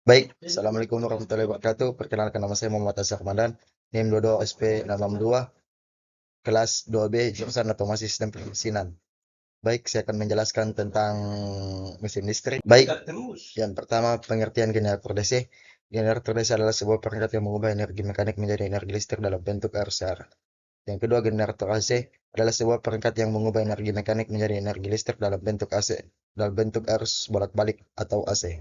Baik, Assalamualaikum warahmatullahi wabarakatuh. Perkenalkan nama saya Muhammad Azhar Ramadan, NIM 22 SP 662, kelas 2B, jurusan Otomasi Sistem Permesinan. Baik, saya akan menjelaskan tentang mesin listrik. Baik, yang pertama pengertian generator DC. Generator DC adalah sebuah perangkat yang mengubah energi mekanik menjadi energi listrik dalam bentuk arus searah. Yang kedua, generator AC adalah sebuah perangkat yang mengubah energi mekanik menjadi energi listrik dalam bentuk AC, dalam bentuk arus bolak-balik atau AC.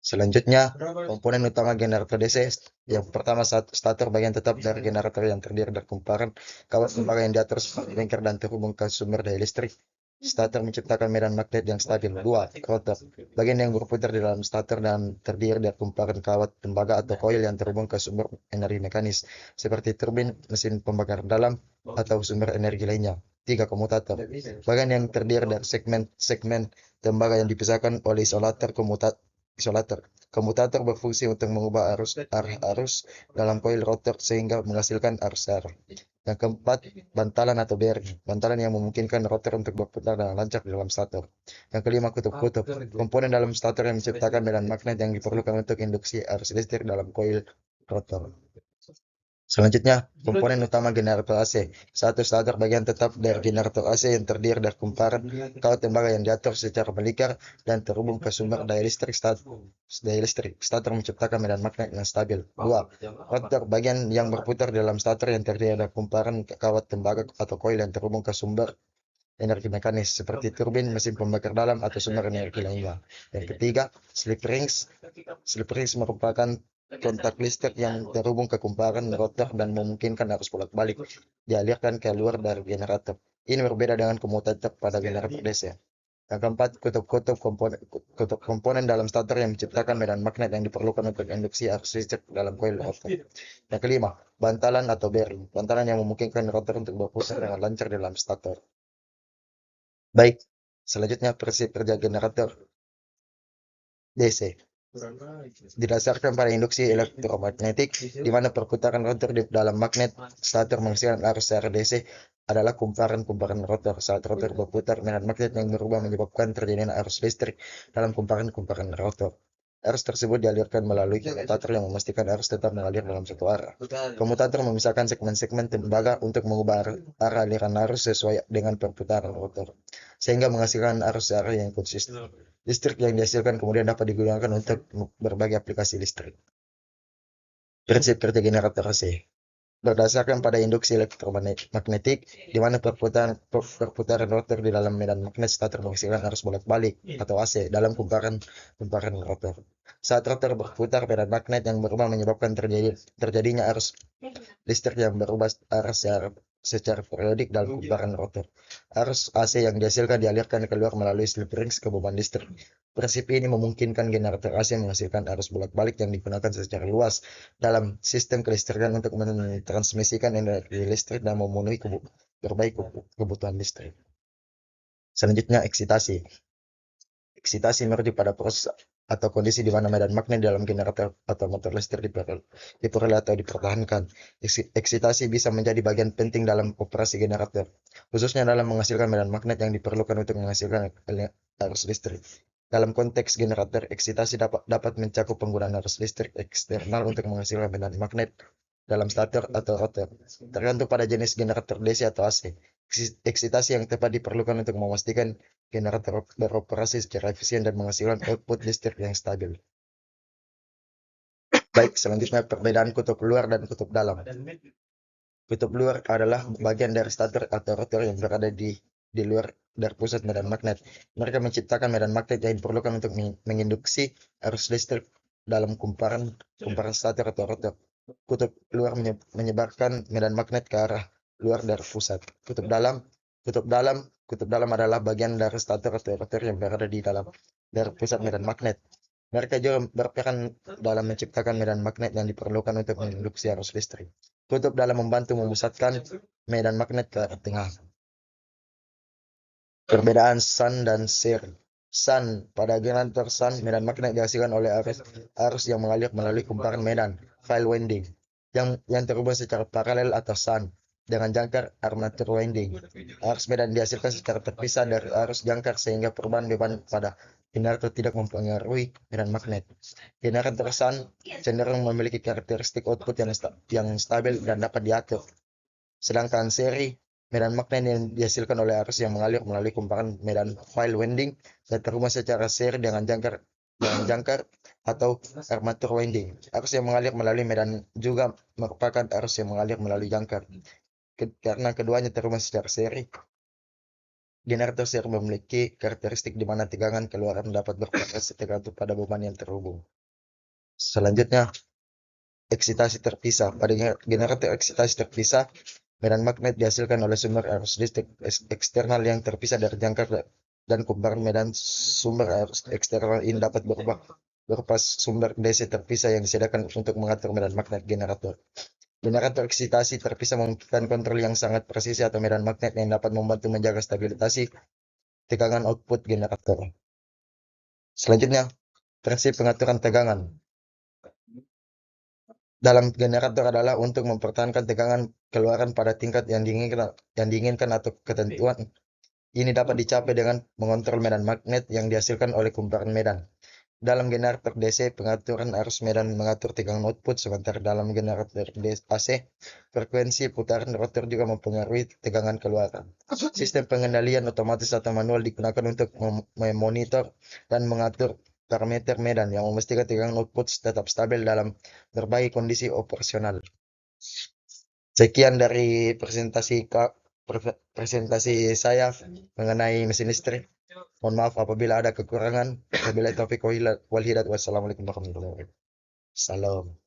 Selanjutnya, komponen utama generator DC. Yang pertama, stator bagian tetap dari generator yang terdiri dari kumparan kawat tembaga yang diatur sebagai bengkel dan terhubung ke sumber daya listrik. Stator menciptakan medan magnet yang stabil. Dua, rotor. Bagian yang berputar di dalam stator dan terdiri dari kumparan kawat tembaga atau koil yang terhubung ke sumber energi mekanis, seperti turbin, mesin pembakar dalam, atau sumber energi lainnya. Tiga, komutator. Bagian yang terdiri dari segmen-segmen tembaga yang dipisahkan oleh isolator. Komutator berfungsi untuk mengubah arah arus dalam koil rotor sehingga menghasilkan arus arah. Yang keempat, bantalan atau bearing. Bantalan yang memungkinkan rotor untuk berputar dengan lancar di dalam stator. Yang kelima, kutub-kutub. Komponen dalam stator yang menciptakan medan magnet yang diperlukan untuk induksi arus listrik dalam koil rotor. Selanjutnya, komponen utama generator AC. Satu, stator bagian tetap dari generator AC yang terdiri dari kumparan kawat tembaga yang diatur secara melingkar dan terhubung ke sumber daya listrik. Stator menciptakan medan magnet yang stabil. Dua, rotor bagian yang berputar di dalam stator yang terdiri dari kumparan kawat tembaga atau koil yang terhubung ke sumber energi mekanis seperti turbin, mesin pembakar dalam, atau sumber energi lainnya. Yang ketiga, slip rings. Slip rings merupakan kontak listrik yang terhubung ke kumparan rotor dan memungkinkan arus bolak-balik dialirkan keluar dari generator. Ini berbeda dengan komutator pada generator DC. Yang keempat, kutub komponen dalam stator yang menciptakan medan magnet yang diperlukan untuk induksi arus listrik dalam koil rotor. Yang kelima, bantalan atau bearing. Bantalan yang memungkinkan rotor untuk berputar dengan lancar di dalam stator. Baik, selanjutnya prinsip kerja generator DC. Didasarkan pada induksi elektromagnetik, di mana perputaran rotor di dalam magnet stator menghasilkan arus secara DC adalah kumparan-kumparan rotor. Saat rotor berputar, medan magnet yang berubah menyebabkan terjadinya arus listrik dalam kumparan-kumparan rotor. Arus tersebut dialirkan melalui komutator yang memastikan arus tetap mengalir dalam satu arah. Komutator memisahkan segmen-segmen tembaga untuk mengubah arah aliran arus sesuai dengan perputaran rotor, sehingga menghasilkan arus arah yang konsisten. Listrik yang dihasilkan kemudian dapat digunakan untuk berbagai aplikasi listrik. Prinsip kerja generator AC. Berdasarkan pada induksi elektromagnetik, di mana perputaran rotor di dalam medan magnet stator menghasilkan arus bolak-balik atau AC dalam kumparan rotor. Saat rotor berputar, medan magnet yang berubah menyebabkan terjadinya arus listrik yang berubah arah secara periodik dalam kumparan rotor. Arus AC yang dihasilkan dialirkan keluar melalui slip rings ke beban listrik. Prinsip ini memungkinkan generator AC menghasilkan arus bolak-balik yang digunakan secara luas dalam sistem kelistrikan untuk mentransmisikan energi listrik dan memenuhi berbagai kebutuhan listrik. Selanjutnya, eksitasi. Eksitasi merujuk pada proses atau kondisi di mana medan magnet dalam generator atau motor listrik diperoleh atau dipertahankan. Eksitasi bisa menjadi bagian penting dalam operasi generator, khususnya dalam menghasilkan medan magnet yang diperlukan untuk menghasilkan arus listrik. Dalam konteks generator, eksitasi dapat mencakup penggunaan arus listrik eksternal untuk menghasilkan medan magnet dalam stator atau rotor, tergantung pada jenis generator DC atau AC. Eksitasi yang tepat diperlukan untuk memastikan generator beroperasi secara efisien dan menghasilkan output listrik yang stabil. Baik, selanjutnya perbedaan kutub luar dan kutub dalam. Kutub luar adalah bagian dari stator atau rotor yang berada di luar dari pusat medan magnet. Mereka menciptakan medan magnet yang diperlukan untuk menginduksi arus listrik dalam kumparan stator atau rotor. Kutub luar menyebarkan medan magnet ke arah luar dari pusat. Kutub dalam adalah bagian dari stator atau rotor yang berada di dalam dari pusat medan magnet. Mereka juga berperan dalam menciptakan medan magnet yang diperlukan untuk menginduksi arus listrik. Kutub dalam membantu memusatkan medan magnet ke arah tengah. Perbedaan sun dan shear. Sun, pada generator sun, medan magnet dihasilkan oleh arus yang mengalir melalui kumparan medan, file winding, yang terhubung secara paralel atau sun dengan jangkar armatur winding. Arus medan dihasilkan secara terpisah dari arus jangkar sehingga perubahan beban pada generator tidak mempengaruhi medan magnet. Generator shunt cenderung memiliki karakteristik output yang stabil dan dapat diatur. Sedangkan seri medan magnet yang dihasilkan oleh arus yang mengalir melalui kumparan medan file winding dan terhubung secara seri dengan jangkar atau armatur winding. Arus yang mengalir melalui medan juga merupakan arus yang mengalir melalui jangkar. Karena keduanya terhubung secara seri, generator seri memiliki karakteristik di mana tegangan keluaran dapat bervariasi tergantung pada beban yang terhubung. Selanjutnya, eksitasi terpisah. Pada generator eksitasi terpisah, medan magnet dihasilkan oleh sumber arus listrik eksternal yang terpisah dari jangkar dan kumparan medan. Sumber arus eksternal ini dapat berubah berupa sumber DC terpisah yang disediakan untuk mengatur medan magnet generator. Generator eksitasi terpisah membutuhkan kontrol yang sangat presisi atau medan magnet yang dapat membantu menjaga stabilitas tegangan output generator. Selanjutnya, prinsip pengaturan tegangan dalam generator adalah untuk mempertahankan tegangan keluaran pada tingkat yang diinginkan atau ketentuan. Ini dapat dicapai dengan mengontrol medan magnet yang dihasilkan oleh kumparan medan. Dalam generator DC, pengaturan arus medan mengatur tegangan output, sementara dalam generator AC, frekuensi putaran rotor juga mempengaruhi tegangan keluaran. Sistem pengendalian otomatis atau manual digunakan untuk memonitor dan mengatur parameter medan yang memastikan tegangan output tetap stabil dalam berbagai kondisi operasional. Sekian dari presentasi saya mengenai mesin listrik. Mohon maaf apabila ada kekurangan. Wabillahi taufiq wal hidayah. Wassalamualaikum warahmatullahi wabarakatuh. Salam.